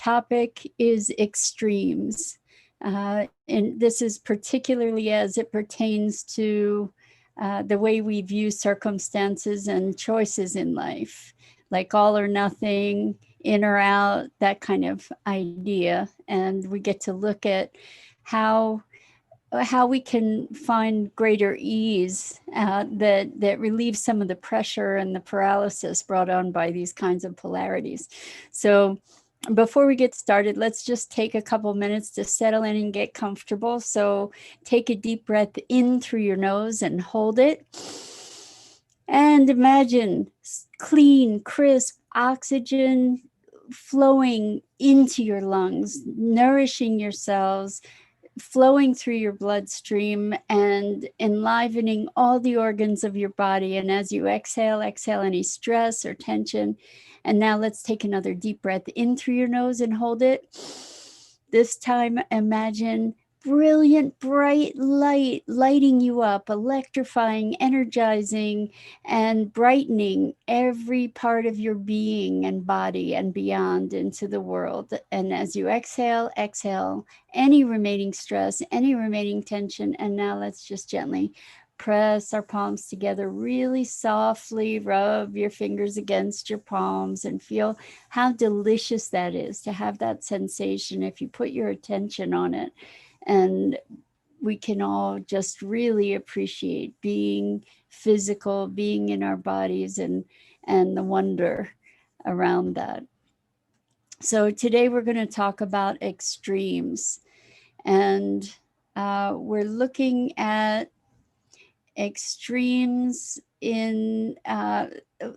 topic is extremes. And this is particularly as it pertains to the way we view circumstances and choices in life, like all or nothing, in or out, that kind of idea. And we get to look at how we can find greater ease that relieves some of the pressure and the paralysis brought on by these kinds of polarities. So before we get started, let's just take a couple minutes to settle in and get comfortable. So take a deep breath in through your nose and hold it. And imagine clean, crisp oxygen flowing into your lungs, nourishing your cells, flowing through your bloodstream and enlivening all the organs of your body. And as you exhale, exhale any stress or tension. And now let's take another deep breath in through your nose and hold it. This time, imagine brilliant, bright light lighting you up, electrifying, energizing, and brightening every part of your being and body and beyond into the world. And as you exhale, exhale any remaining stress, any remaining tension. And now let's just gently press our palms together, really softly rub your fingers against your palms and feel how delicious that is to have that sensation if you put your attention on it. And we can all just really appreciate being physical, being in our bodies, and the wonder around that. So today we're going to talk about extremes, and we're looking at extremes in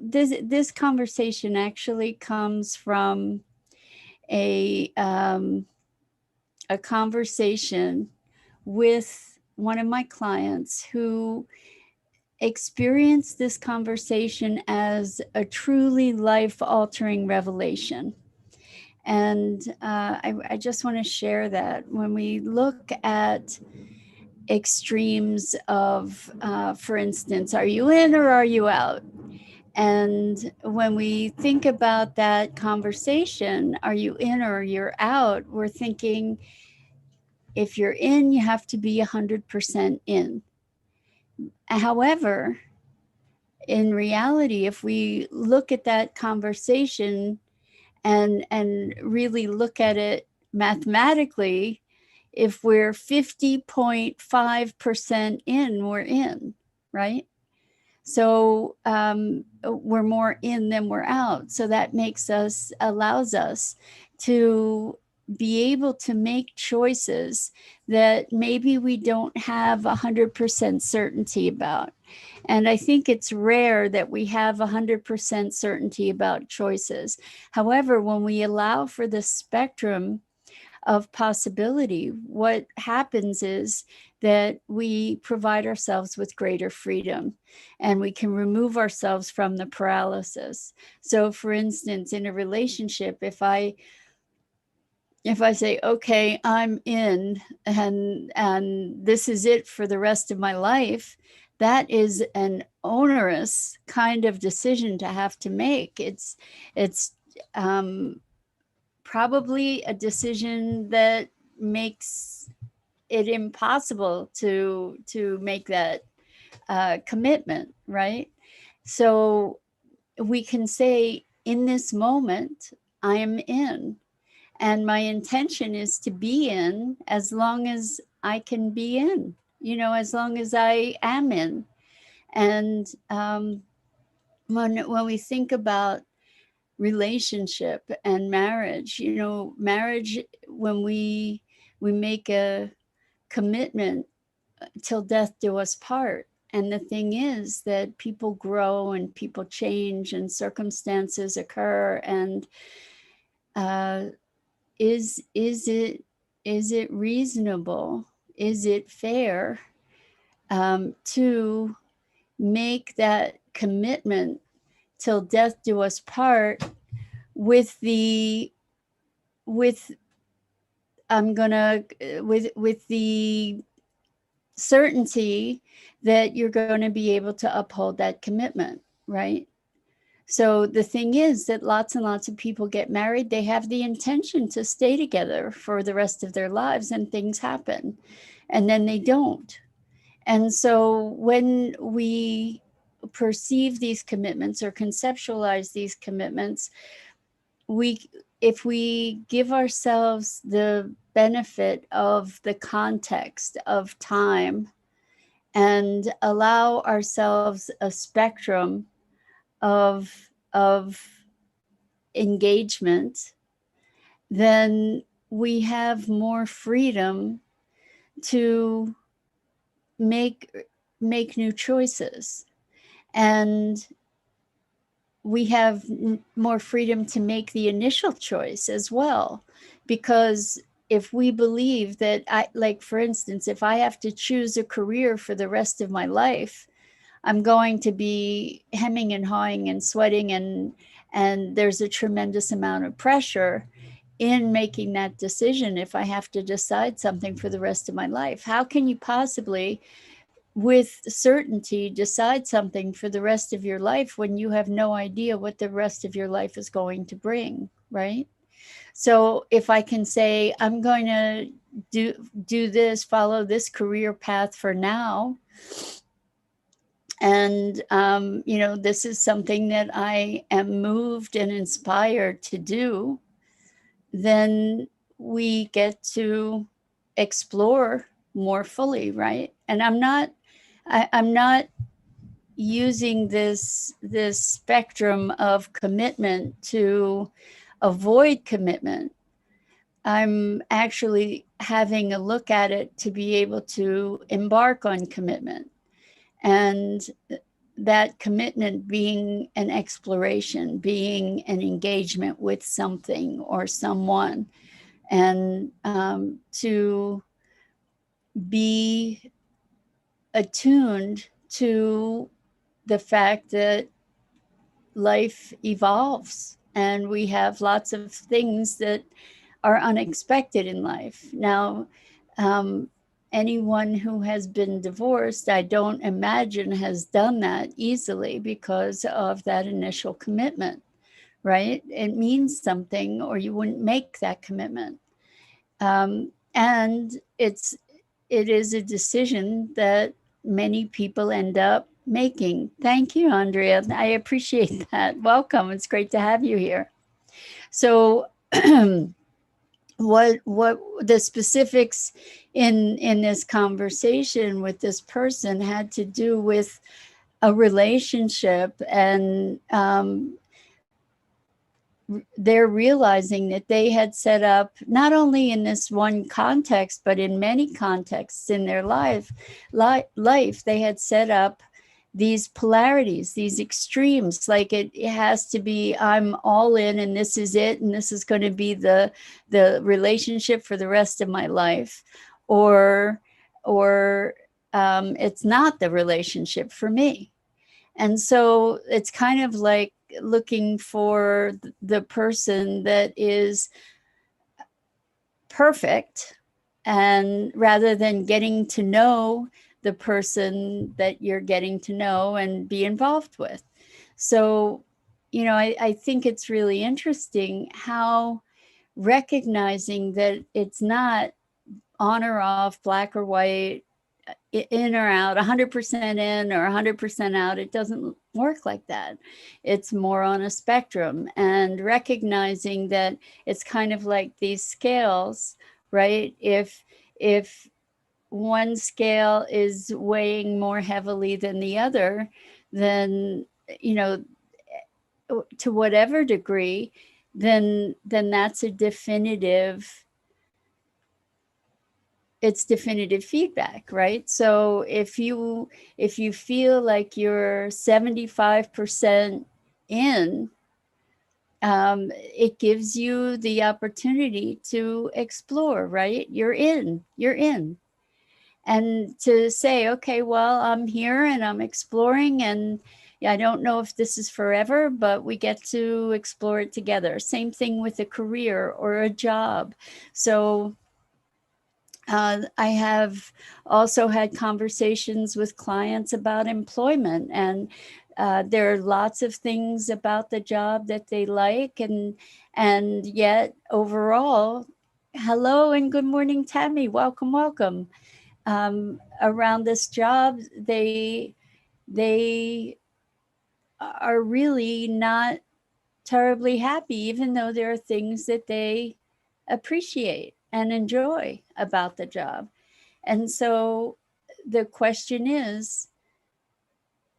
this conversation actually comes from a conversation with one of my clients who experienced this conversation as a truly life-altering revelation. And I just want to share that when we look at extremes of, for instance, are you in or are you out? And when we think about that conversation, are you in or you're out, we're thinking if you're in, you have to be 100% in. However, in reality, if we look at that conversation and really look at it mathematically, if we're 50.5% in, we're in, right? So we're more in than we're out. So that allows us to be able to make choices that maybe we don't have 100% certainty about. And I think it's rare that we have 100% certainty about choices. However, when we allow for the spectrum of possibility, what happens is that we provide ourselves with greater freedom and we can remove ourselves from the paralysis. So for instance, in a relationship, if I say, okay, I'm in and this is it for the rest of my life, that is an onerous kind of decision to have to make. It's probably a decision that makes it impossible to make that commitment, right? So we can say, in this moment, I am in, and my intention is to be in as long as I can be in, as long as I am in. And when we think about relationship and marriage, marriage, when we make a commitment till death do us part. And the thing is that people grow and people change and circumstances occur. And is it reasonable? Is it fair to make that commitment till death do us part with the certainty that you're going to be able to uphold that commitment, right? So the thing is that lots and lots of people get married. They have the intention to stay together for the rest of their lives, and things happen, and then they don't. And so when we perceive these commitments or conceptualize these commitments, if we give ourselves the benefit of the context of time and allow ourselves a spectrum of engagement, then we have more freedom to make new choices, and we have more freedom to make the initial choice as well. Because if we believe that, like for instance, if I have to choose a career for the rest of my life, I'm going to be hemming and hawing and sweating, and there's a tremendous amount of pressure in making that decision. If I have to decide something for the rest of my life, how can you possibly with certainty decide something for the rest of your life when you have no idea what the rest of your life is going to bring, right? So if I can say, I'm going to do this, follow this career path for now, and this is something that I am moved and inspired to do, then we get to explore more fully, right? And I'm not using this spectrum of commitment to avoid commitment. I'm actually having a look at it to be able to embark on commitment, and that commitment being an exploration, being an engagement with something or someone, and to be attuned to the fact that life evolves and we have lots of things that are unexpected in life. Now, anyone who has been divorced, I don't imagine has done that easily because of that initial commitment, right? It means something, or you wouldn't make that commitment. And it is a decision that many people end up making. Thank you, Andrea. I appreciate that. Welcome. It's great to have you here. So what the specifics in this conversation with this person had to do with a relationship, and they're realizing that they had set up, not only in this one context, but in many contexts in their life, they had set up these polarities, these extremes. Like it has to be, I'm all in and this is it, and this is going to be the relationship for the rest of my life, or it's not the relationship for me. And so it's kind of like looking for the person that is perfect, and rather than getting to know the person that you're getting to know and be involved with. So, I think it's really interesting how recognizing that it's not on or off, black or white, in or out, 100% in or 100% out. It doesn't work like that. It's more on a spectrum, and recognizing that it's kind of like these scales, right? If one scale is weighing more heavily than the other, then, to whatever degree, then that's a definitive it's definitive feedback, right? So if you feel like you're 75% in, it gives you the opportunity to explore, right? You're in, and to say, okay, well, I'm here and I'm exploring, and I don't know if this is forever, but we get to explore it together. Same thing with a career or a job. So I have also had conversations with clients about employment, and There are lots of things about the job that they like, and yet overall, hello and good morning, Tammy. Welcome, welcome. Around this job, they are really not terribly happy, even though there are things that they appreciate and enjoy about the job. And so the question is,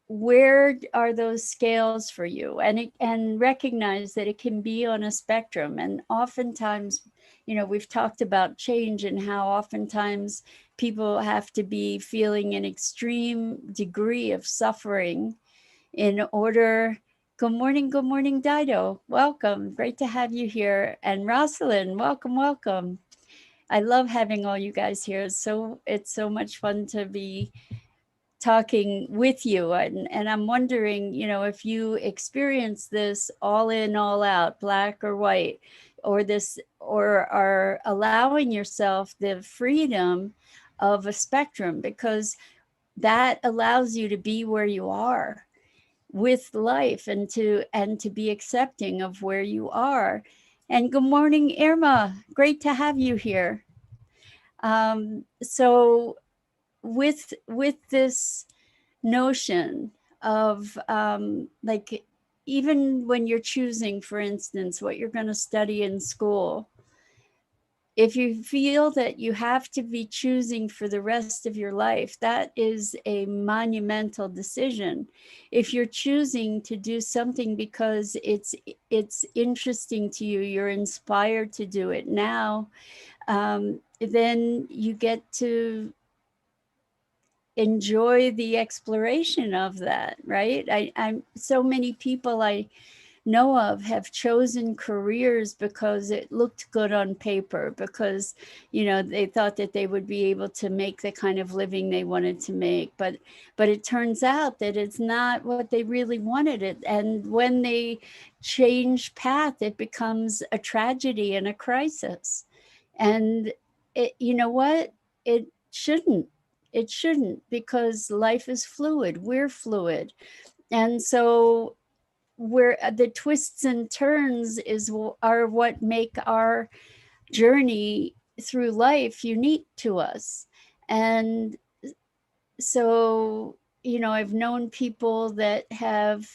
where are those scales for you? And recognize that it can be on a spectrum. And oftentimes, we've talked about change and how oftentimes people have to be feeling an extreme degree of suffering in order. Good morning, Dido. Welcome. Great to have you here. And Rosalind, welcome, welcome. I love having all you guys here. It's so much fun to be talking with you. And I'm wondering, if you experience this all in, all out, black or white, or are allowing yourself the freedom of a spectrum, because that allows you to be where you are with life, and to be accepting of where you are. And good morning, Irma. Great to have you here. So with this notion of like, even when you're choosing, for instance, what you're going to study in school, if you feel that you have to be choosing for the rest of your life, that is a monumental decision. If you're choosing to do something because it's interesting to you, you're inspired to do it now, then you get to enjoy the exploration of that, right? I'm so many people I know of have chosen careers because it looked good on paper, because they thought that they would be able to make the kind of living they wanted to make, but it turns out that it's not what they really wanted. It and when they change path, it becomes a tragedy and a crisis. And you know what, it shouldn't it shouldn't, because life is fluid, we're fluid. And so where the twists and turns are what make our journey through life unique to us. And so I've known people that have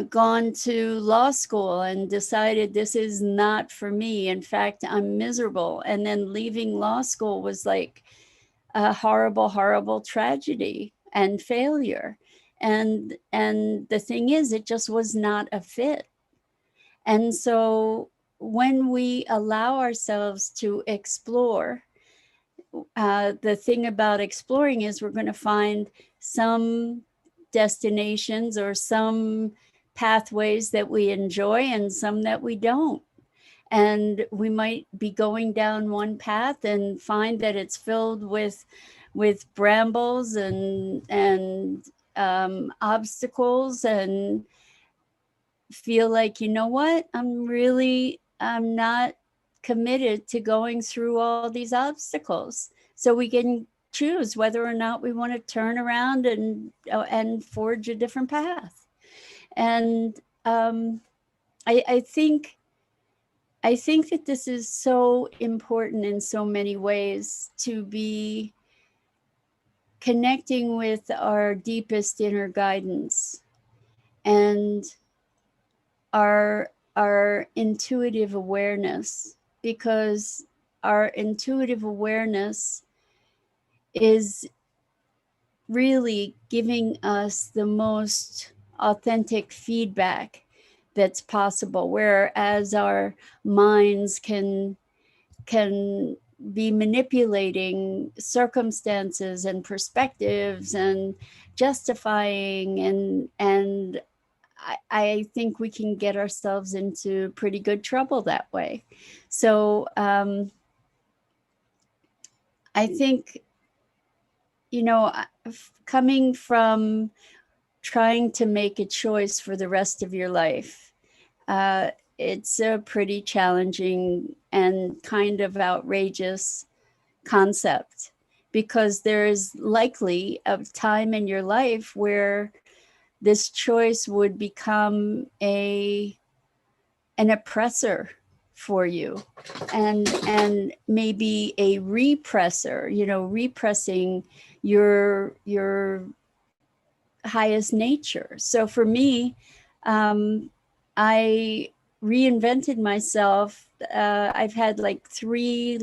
gone to law school and decided this is not for me, in fact I'm miserable, and then leaving law school was like a horrible, horrible tragedy and failure. And the thing is, it just was not a fit. And so when we allow ourselves to explore, the thing about exploring is we're going to find some destinations or some pathways that we enjoy and some that we don't. And we might be going down one path and find that it's filled with brambles and obstacles, and feel like, what, I'm not committed to going through all these obstacles. So we can choose whether or not we want to turn around and forge a different path. And I think that this is so important in so many ways, to be connecting with our deepest inner guidance and our intuitive awareness, because our intuitive awareness is really giving us the most authentic feedback that's possible, whereas our minds can be manipulating circumstances and perspectives and justifying, and I think we can get ourselves into pretty good trouble that way. So I think, coming from trying to make a choice for the rest of your life, it's a pretty challenging and kind of outrageous concept, because there's likely a time in your life where this choice would become an oppressor for you, and maybe a repressor, repressing your highest nature. So for me, I reinvented myself. I've had like 3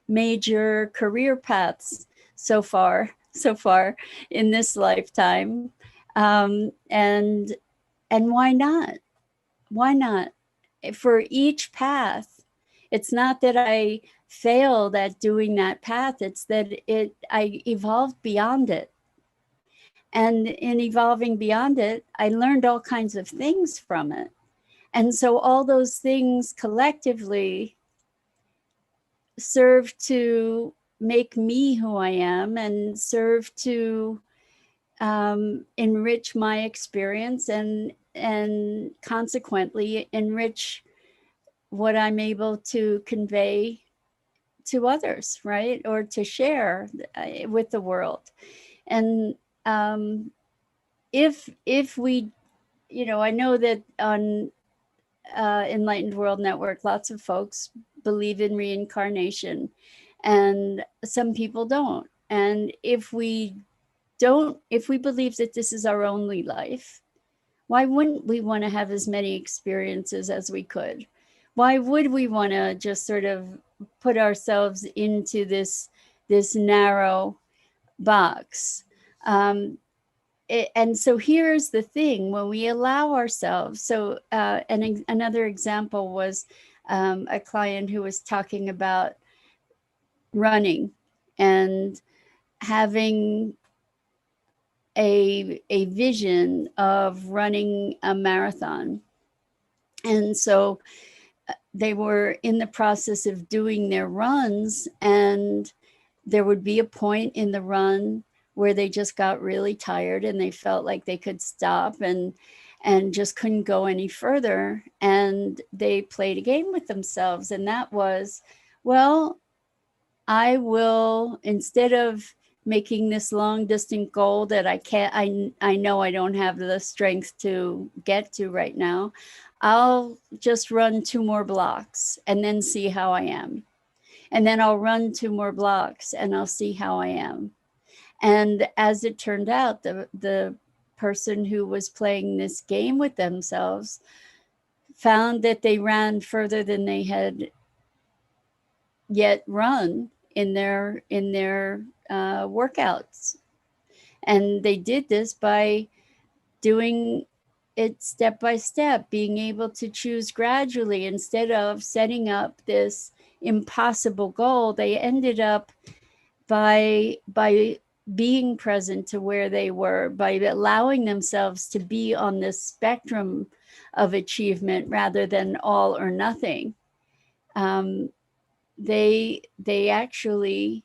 major career paths so far in this lifetime. And why not? Why not? For each path, it's not that I failed at doing that path, it's that I evolved beyond it. And in evolving beyond it, I learned all kinds of things from it. And so all those things collectively serve to make me who I am, and serve to enrich my experience, and consequently enrich what I'm able to convey to others, right? Or to share with the world. And if we, I know that on Enlightened World Network, lots of folks believe in reincarnation, and some people don't. And if we believe that this is our only life, why wouldn't we want to have as many experiences as we could? Why would we want to just sort of put ourselves into this narrow box? And so here's the thing: when we allow ourselves, so and another example was a client who was talking about running and having a vision of running a marathon. And so they were in the process of doing their runs, and there would be a point in the run where they just got really tired and they felt like they could stop and just couldn't go any further. And they played a game with themselves, and that was, well, I will, instead of making this long distant goal that I know I don't have the strength to get to right now, I'll just run 2 more blocks and then see how I am. And then I'll run 2 more blocks and I'll see how I am. And as it turned out, the person who was playing this game with themselves found that they ran further than they had yet run in their workouts. And they did this by doing it step by step, being able to choose gradually. Instead of setting up this impossible goal, they ended up by being present to where they were, by allowing themselves to be on this spectrum of achievement rather than all or nothing. They actually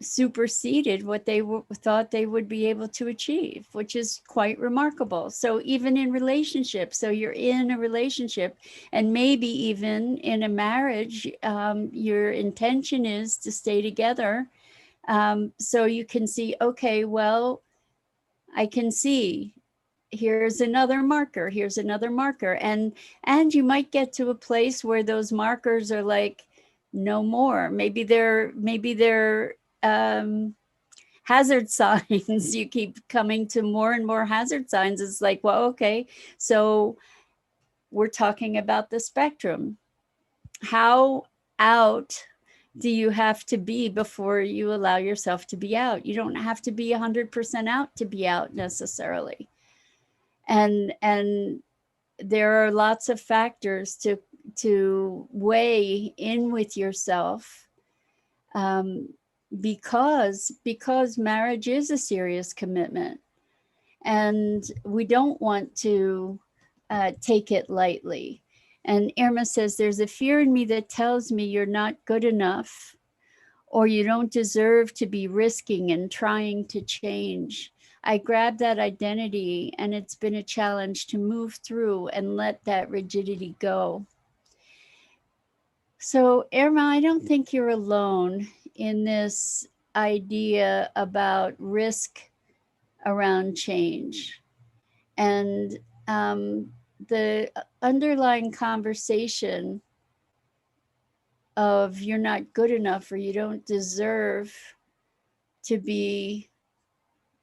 superseded what they thought they would be able to achieve, which is quite remarkable. So even in relationships, so you're in a relationship, and maybe even in a marriage, your intention is to stay together. So you can see, okay, well, I can see here's another marker, and you might get to a place where those markers are like no more. Maybe they're hazard signs. You keep coming to more and more hazard signs. It's like, well, okay, so we're talking about the spectrum. How out do you have to be before you allow yourself to be out? You don't have to be 100% out to be out necessarily. And there are lots of factors to weigh in with yourself, because marriage is a serious commitment, and we don't want to take it lightly. And Irma says, there's a fear in me that tells me you're not good enough, or you don't deserve to be risking and trying to change. I grabbed that identity, and it's been a challenge to move through and let that rigidity go. So, Irma, I don't think you're alone in this idea about risk around change. And the underlying conversation of you're not good enough or you don't deserve to be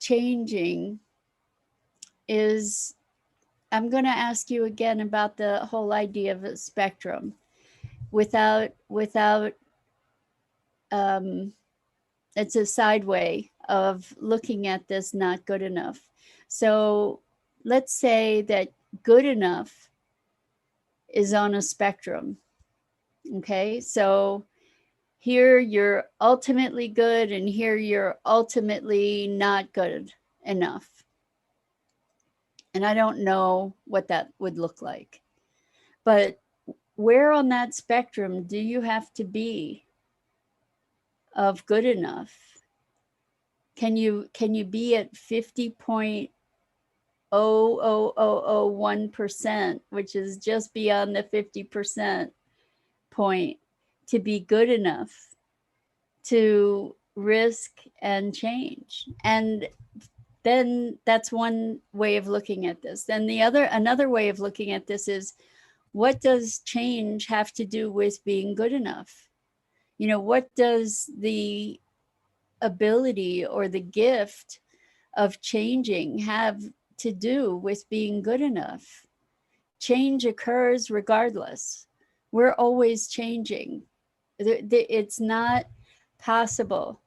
changing is, I'm going to ask you again about the whole idea of a spectrum without it's a side way of looking at this not good enough. So let's say that good enough is on a spectrum. Okay, so here you're ultimately good and here you're ultimately not good enough. And I don't know what that would look like. But where on that spectrum do you have to be of good enough? Can you be at 50.00001%, which is just beyond the 50% point, to be good enough to risk and change? And then that's one way of looking at this. Then another way of looking at this is, what does change have to do with being good enough? You know, what does the ability or the gift of changing have to do with being good enough? Change occurs regardless. We're always changing. It's not possible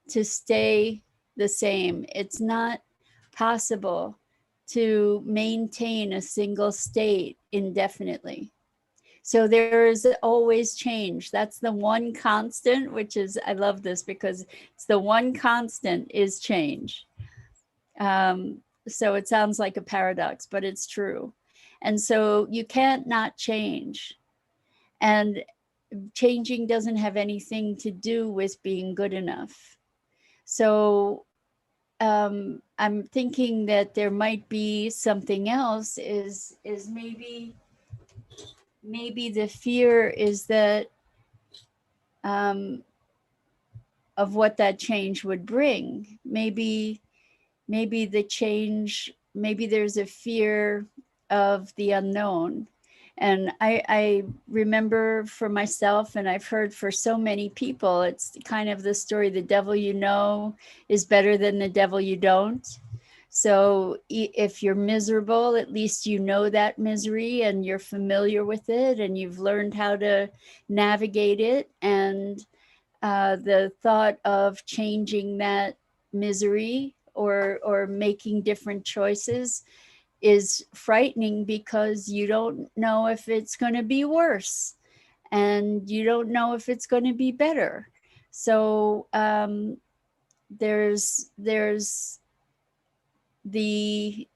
to stay the same. It's not possible to maintain a single state indefinitely. So there is always change. That's the one constant, which is, I love this because it's the one constant is change. So it sounds like a paradox, but it's true. And so you can't not change. And changing doesn't have anything to do with being good enough. So I'm thinking that there might be something else, is maybe the fear is that of what that change would bring. Maybe the change, maybe there's a fear of the unknown. And I remember for myself, and I've heard for so many people, it's kind of the story, the devil you know is better than the devil you don't. So if you're miserable, at least you know that misery and you're familiar with it and you've learned how to navigate it. And the thought of changing that misery or making different choices is frightening, because you don't know if it's going to be worse and you don't know if it's going to be better. So there's the,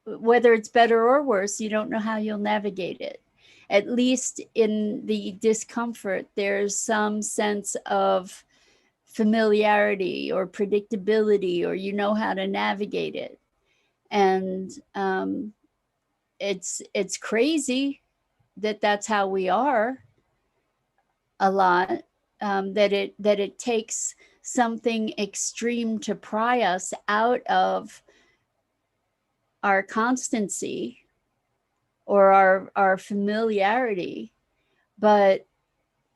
whether it's better or worse, you don't know how you'll navigate it. At least in the discomfort, there's some sense of familiarity or predictability, or you know how to navigate it. And it's crazy that that's how we are a lot, that it takes something extreme to pry us out of our constancy or our familiarity. But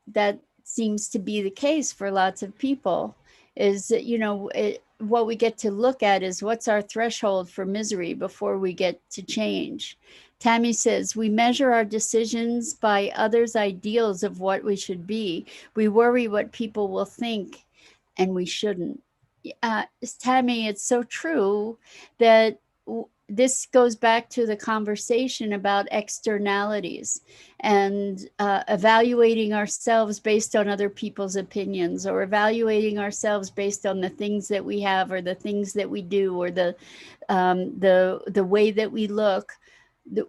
that seems to be the case for lots of people, is that, you know, what we get to look at is what's our threshold for misery before we get to change. Tammy says, we measure our decisions by others' ideals of what we should be. We worry what people will think, and we shouldn't. Tammy, it's so true that this goes back to the conversation about externalities and evaluating ourselves based on other people's opinions, or evaluating ourselves based on the things that we have or the things that we do, or the way that we look.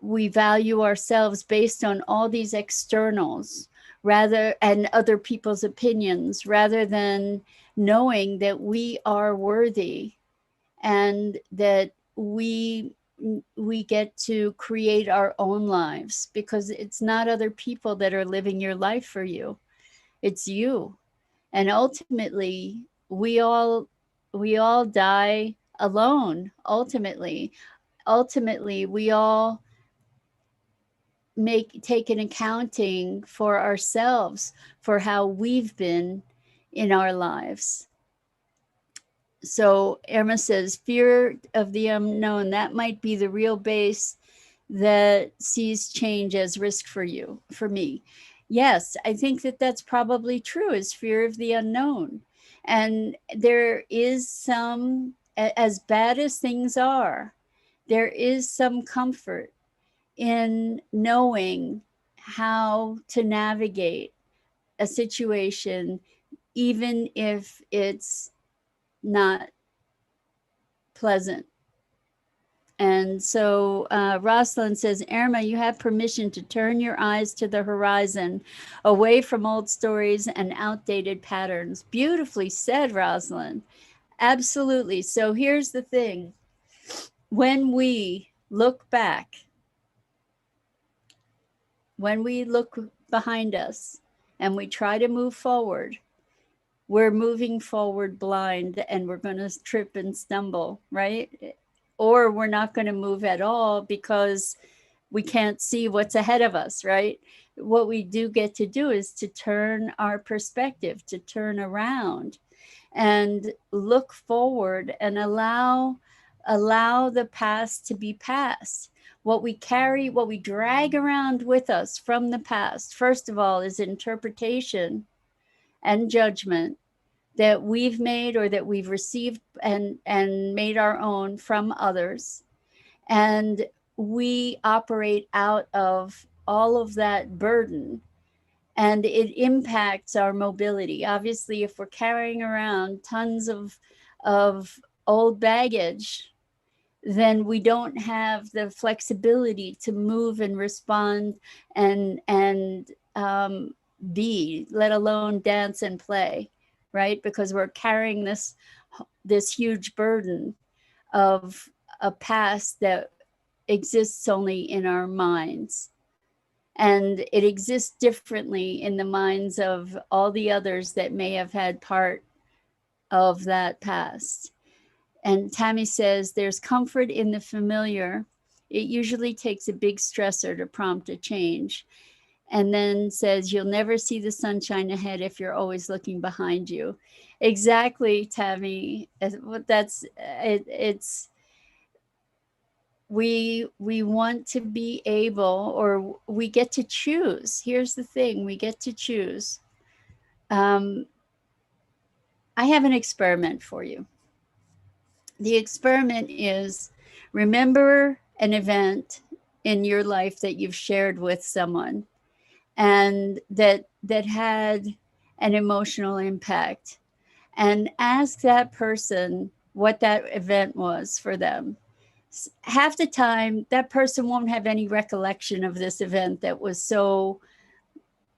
We value ourselves based on all these externals and other people's opinions, rather than knowing that we are worthy and that we get to create our own lives, because it's not other people that are living your life for you. It's you. And ultimately, we all die alone. Ultimately, we all take an accounting for ourselves for how we've been in our lives. So Irma says, fear of the unknown, that might be the real base that sees change as risk for you, for me. Yes, I think that that's probably true, is fear of the unknown. And there is some, as bad as things are, there is some comfort in knowing how to navigate a situation, even if it's not pleasant. And so Rosalind says, Irma, you have permission to turn your eyes to the horizon, away from old stories and outdated patterns. Beautifully said, Rosalind. Absolutely. So here's the thing. When we look back, when we look behind us and we try to move forward, we're moving forward blind and we're going to trip and stumble, right? Or we're not going to move at all because we can't see what's ahead of us, right? What we do get to do is to turn our perspective, to turn around and look forward and allow the past to be past. What we carry, what we drag around with us from the past, first of all, is interpretation and judgment that we've made or that we've received and made our own from others. And we operate out of all of that burden, and it impacts our mobility. Obviously, if we're carrying around tons of old baggage, then we don't have the flexibility to move and respond and be, let alone dance and play, right? Because we're carrying this huge burden of a past that exists only in our minds. And it exists differently in the minds of all the others that may have had part of that past. And Tammy says, there's comfort in the familiar. It usually takes a big stressor to prompt a change. And then says, you'll never see the sunshine ahead if you're always looking behind you. Exactly, Tammy. That's it. It's we want to be able, or we get to choose. Here's the thing, we get to choose. I have an experiment for you. The experiment is, remember an event in your life that you've shared with someone and that had an emotional impact, and ask that person what that event was for them. Half the time, that person won't have any recollection of this event that was so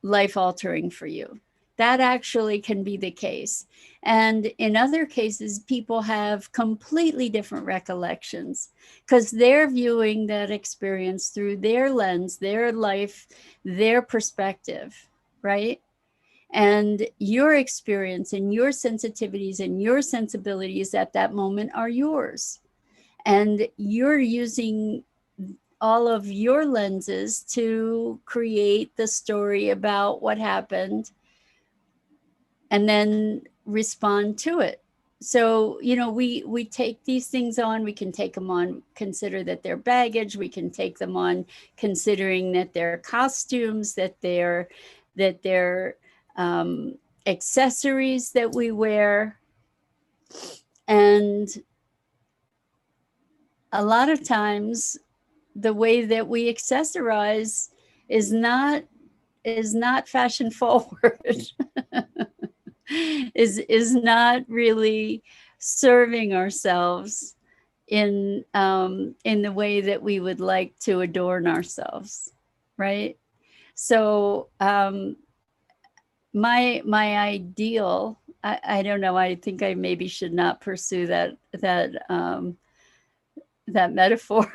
life-altering for you. That actually can be the case. And in other cases, people have completely different recollections because they're viewing that experience through their lens, their life, their perspective, right? And your experience and your sensitivities and your sensibilities at that moment are yours. And you're using all of your lenses to create the story about what happened and then respond to it. So, you know, we take these things on, we can take them on, consider that they're baggage, we can take them on considering that they're costumes, that they're accessories that we wear. And a lot of times the way that we accessorize is not fashion forward. is not really serving ourselves in the way that we would like to adorn ourselves, right? So my ideal, I don't know, I think I maybe should not pursue that metaphor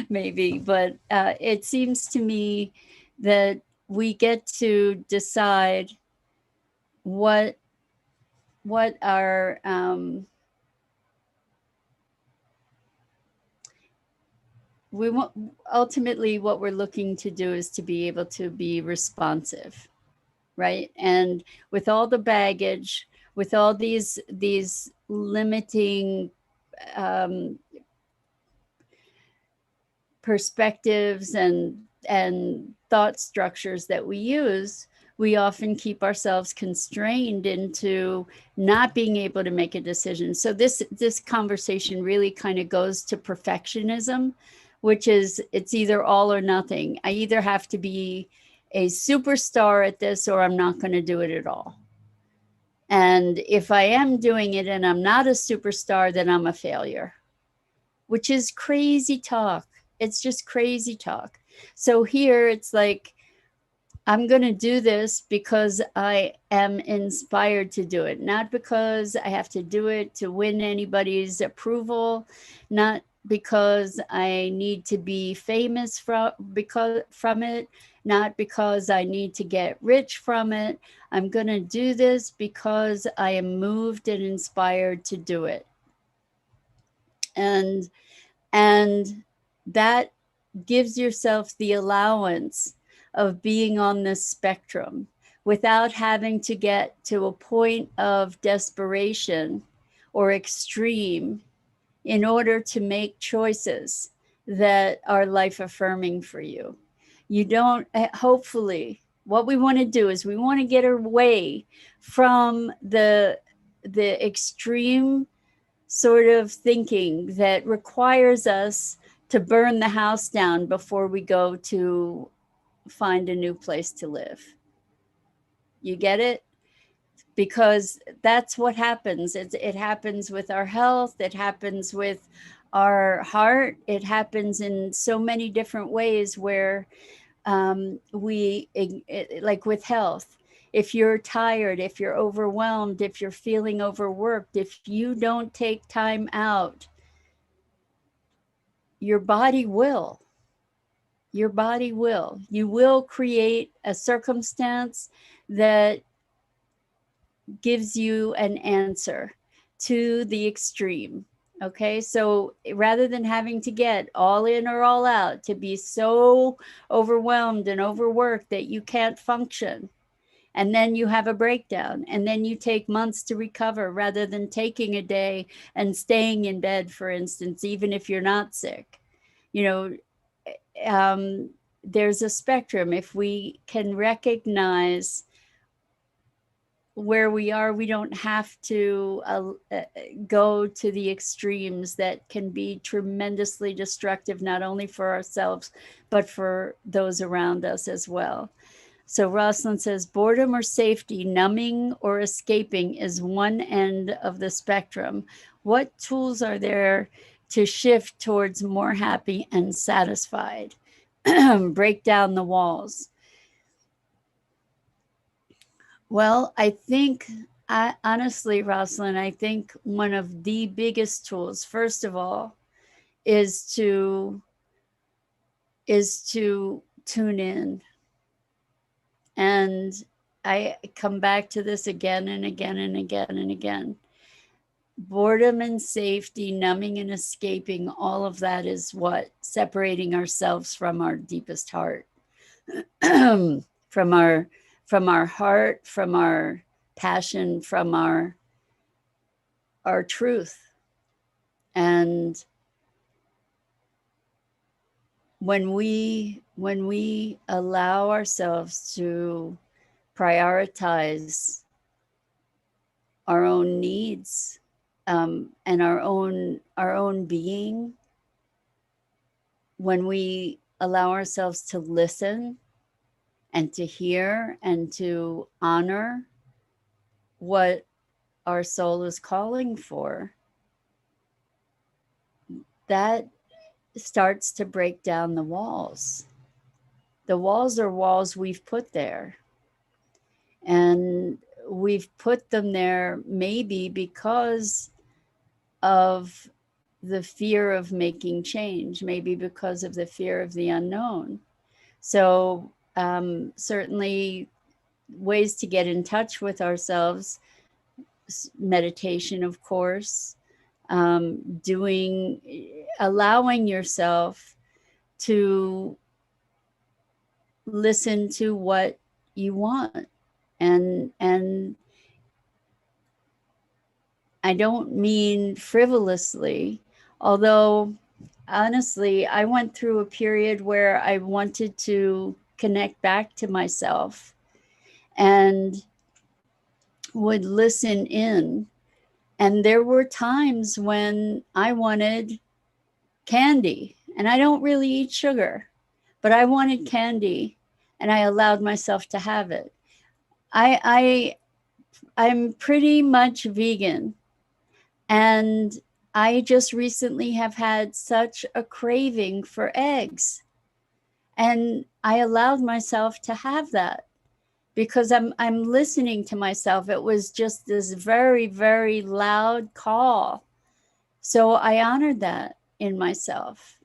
maybe, but it seems to me that we get to decide what our we want, ultimately what we're looking to do is to be able to be responsive, right? And with all the baggage, with all these limiting perspectives and thought structures that we use, we often keep ourselves constrained into not being able to make a decision. So this conversation really kind of goes to perfectionism, which is, it's either all or nothing. I either have to be a superstar at this or I'm not going to do it at all. And if I am doing it and I'm not a superstar, then I'm a failure, which is crazy talk. It's just crazy talk. So here it's like, I'm going to do this because I am inspired to do it, not because I have to do it to win anybody's approval, not because I need to be famous from it, not because I need to get rich from it. I'm going to do this because I am moved and inspired to do it. And that gives yourself the allowance of being on this spectrum without having to get to a point of desperation or extreme in order to make choices that are life affirming for you. You don't, hopefully, what we want to do is we want to get away from the extreme sort of thinking that requires us to burn the house down before we go to find a new place to live. You get it? Because that's what happens. It happens with our health. It happens with our heart. It happens in so many different ways where like with health, if you're tired, if you're overwhelmed, if you're feeling overworked, if you don't take time out, your body will. Your body will. You will create a circumstance that gives you an answer to the extreme. Okay, so rather than having to get all in or all out, to be so overwhelmed and overworked that you can't function, and then you have a breakdown, and then you take months to recover rather than taking a day and staying in bed, for instance, even if you're not sick. You know, there's a spectrum. If we can recognize where we are, we don't have to go to the extremes that can be tremendously destructive, not only for ourselves, but for those around us as well. So Rosalind says, boredom or safety, numbing or escaping is one end of the spectrum. What tools are there to shift towards more happy and satisfied? Break down the walls. Well, I think, honestly, Rosalind, I think one of the biggest tools, first of all, is to tune in. And I come back to this again and again and again and again. Boredom and safety, numbing and escaping, all of that is what separating ourselves from our deepest heart, from our heart, from our passion, from our truth. And when we allow ourselves to prioritize our own needs, and our own being, when we allow ourselves to listen and to hear and to honor what our soul is calling for, that starts to break down the walls. The walls are walls we've put there. And we've put them there maybe because of the fear of making change, maybe because of the fear of the unknown. So certainly ways to get in touch with ourselves, meditation, of course, allowing yourself to listen to what you want. And I don't mean frivolously, although honestly, I went through a period where I wanted to connect back to myself and would listen in. And there were times when I wanted candy, and I don't really eat sugar, but I wanted candy, and I allowed myself to have it. I'm pretty much vegan, and I just recently have had such a craving for eggs, and I allowed myself to have that because I'm listening to myself. It was just this very, very loud call. So I honored that in myself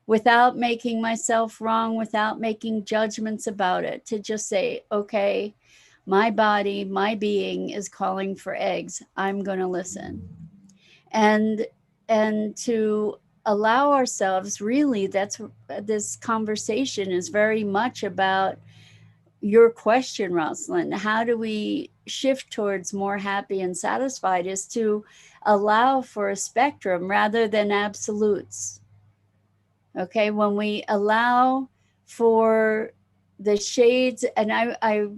without making myself wrong, without making judgments about it, to just say, okay, my body, my being is calling for eggs. I'm going to listen. And to allow ourselves, really, that's this conversation is very much about your question, Rosalind. How do we shift towards more happy and satisfied, is to allow for a spectrum rather than absolutes. Okay, when we allow for the shades, and I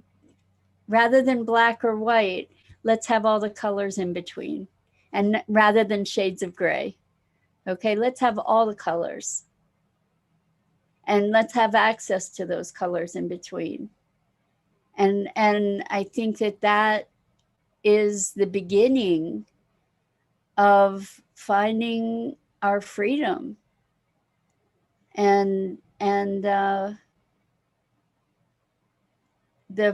rather than black or white, let's have all the colors in between, and rather than shades of gray. Okay, let's have all the colors, and let's have access to those colors in between. And I think that that is the beginning of finding our freedom, and the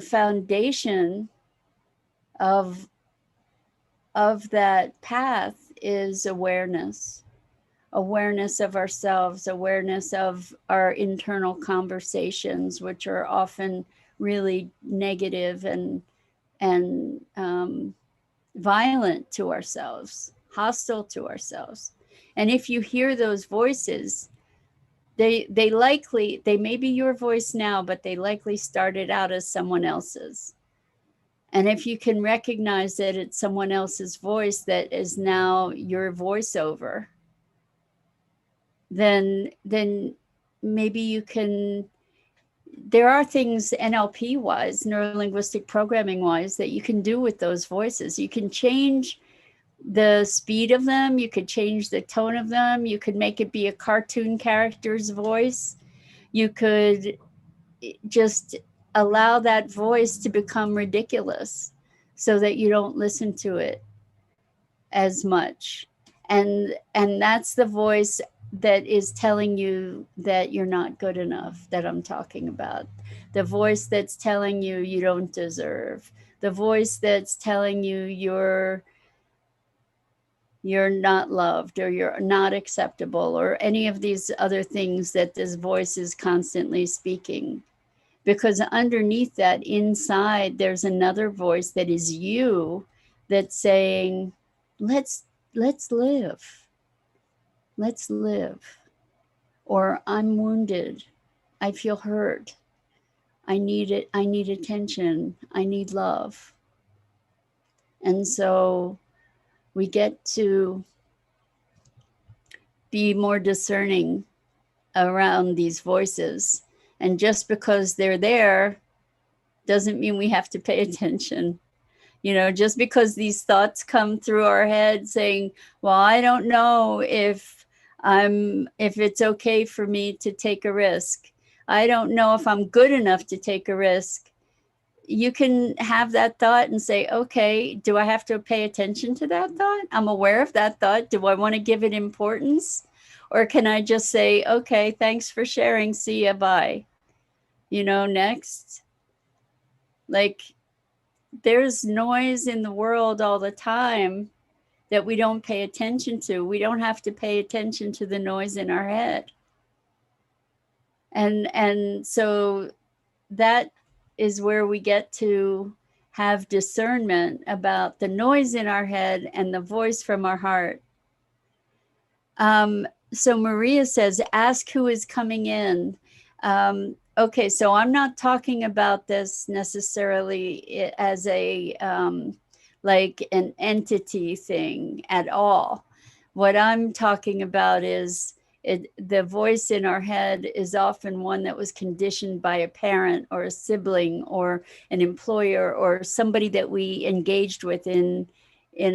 foundation of that path is awareness of ourselves, awareness of our internal conversations, which are often really negative and violent to ourselves, hostile to ourselves. And if you hear those voices, they may be your voice now, but they likely started out as someone else's. And if you can recognize that it's someone else's voice that is now your voiceover, then maybe you can, there are things NLP wise, neurolinguistic programming wise, that you can do with those voices. You can change the speed of them, you could change the tone of them, you could make it be a cartoon character's voice, you could just allow that voice to become ridiculous so that you don't listen to it as much. And that's the voice that is telling you that you're not good enough, that I'm talking about. The voice that's telling you you don't deserve. The voice that's telling you you're not loved, or you're not acceptable, or any of these other things that this voice is constantly speaking. Because underneath that, inside, there's another voice that is you, that's saying, let's live. Let's live. Or I'm wounded. I feel hurt. I need it. I need attention. I need love. And so we get to be more discerning around these voices. And just because they're there doesn't mean we have to pay attention. You know, just because these thoughts come through our head saying, well, I don't know if it's okay for me to take a risk. I don't know if I'm good enough to take a risk. You can have that thought and say, okay, do I have to pay attention to that thought? I'm aware of that thought. Do I want to give it importance? Or can I just say, okay, thanks for sharing. See ya, bye. You know, next. Like, there's noise in the world all the time that we don't pay attention to. We don't have to pay attention to the noise in our head. And so that is where we get to have discernment about the noise in our head and the voice from our heart. So Maria says, ask who is coming in. Okay, so I'm not talking about this necessarily as a like an entity thing at all. What I'm talking about is the voice in our head is often one that was conditioned by a parent or a sibling or an employer or somebody that we engaged with in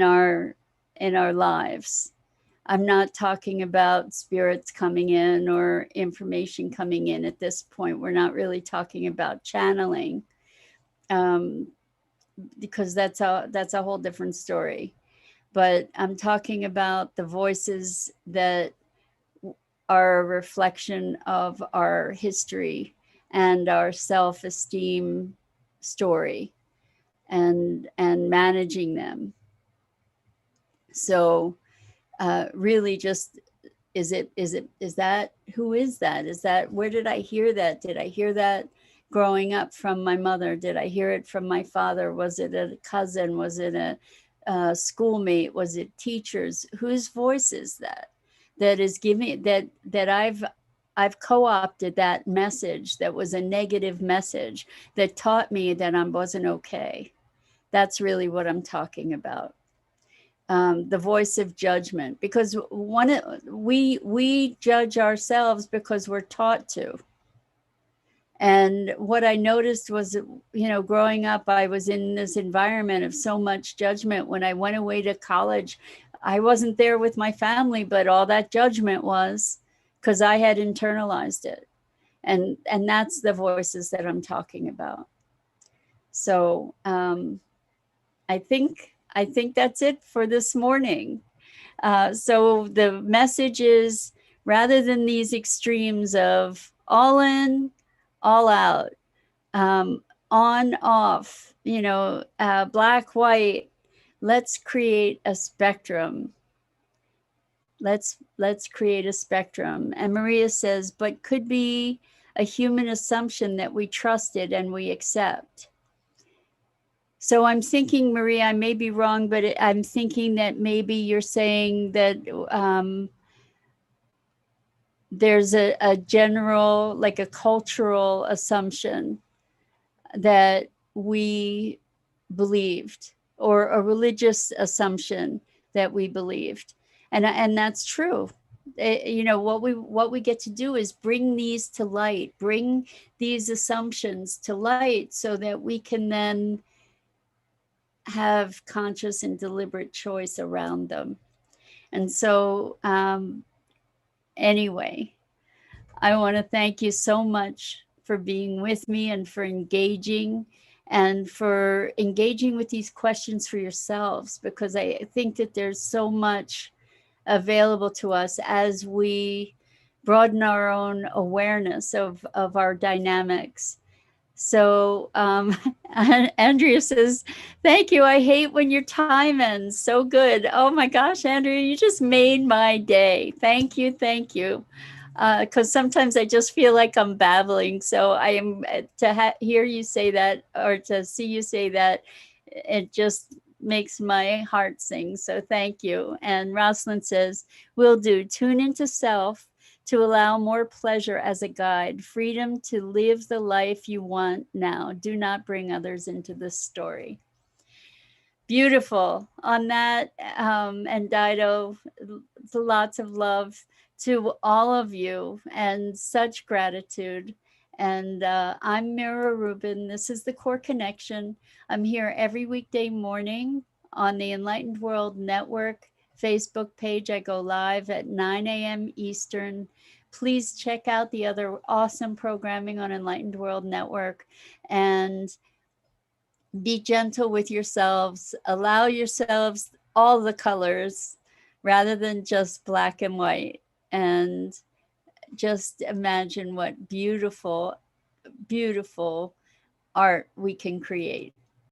our in our lives. I'm not talking about spirits coming in or information coming in at this point. We're not really talking about channeling, because that's a whole different story. But I'm talking about the voices that are a reflection of our history and our self-esteem story, and managing them. So really just, is that, who is that, where did I hear that? Did I hear that growing up from my mother? Did I hear it from my father? Was it a cousin? Was it a schoolmate? Was it teachers? Whose voice is that is giving that I've co-opted that message that was a negative message that taught me that I wasn't okay? That's really what I'm talking about. The voice of judgment, because we judge ourselves because we're taught to. And what I noticed was, growing up, I was in this environment of so much judgment. When I went away to college, I wasn't there with my family, but all that judgment was because I had internalized it. And that's the voices that I'm talking about. So I think that's it for this morning. So the message is, rather than these extremes of all in, all out, on, off, black, white, let's create a spectrum. Let's create a spectrum. And Maria says, but could be a human assumption that we trusted and we accept. So I'm thinking, Maria, I may be wrong, but I'm thinking that maybe you're saying that there's a general, like a cultural assumption that we believed, or a religious assumption that we believed. And that's true. What we get to do is bring these to light, bring these assumptions to light, so that we can then have conscious and deliberate choice around them. And so anyway, I want to thank you so much for being with me and for engaging with these questions for yourselves, because I think that there's so much available to us as we broaden our own awareness of our dynamics. So Andrea says, thank you. I hate when your time ends. So good. Oh my gosh, Andrea, you just made my day. Thank you. Thank you. Because sometimes I just feel like I'm babbling. So I am to hear you say that, or to see you say that, it just makes my heart sing. So thank you. And Rosalind says, will do. Tune into self to allow more pleasure as a guide, freedom to live the life you want now. Do not bring others into this story. Beautiful. On that, and Dido, lots of love to all of you, and such gratitude. And I'm Mira Rubin. This is the Core Connection. I'm here every weekday morning on the Enlightened World Network Facebook page. I go live at 9 a.m. Eastern. Please check out the other awesome programming on Enlightened World Network, and be gentle with yourselves. Allow yourselves all the colors rather than just black and white. And just imagine what beautiful, beautiful art we can create.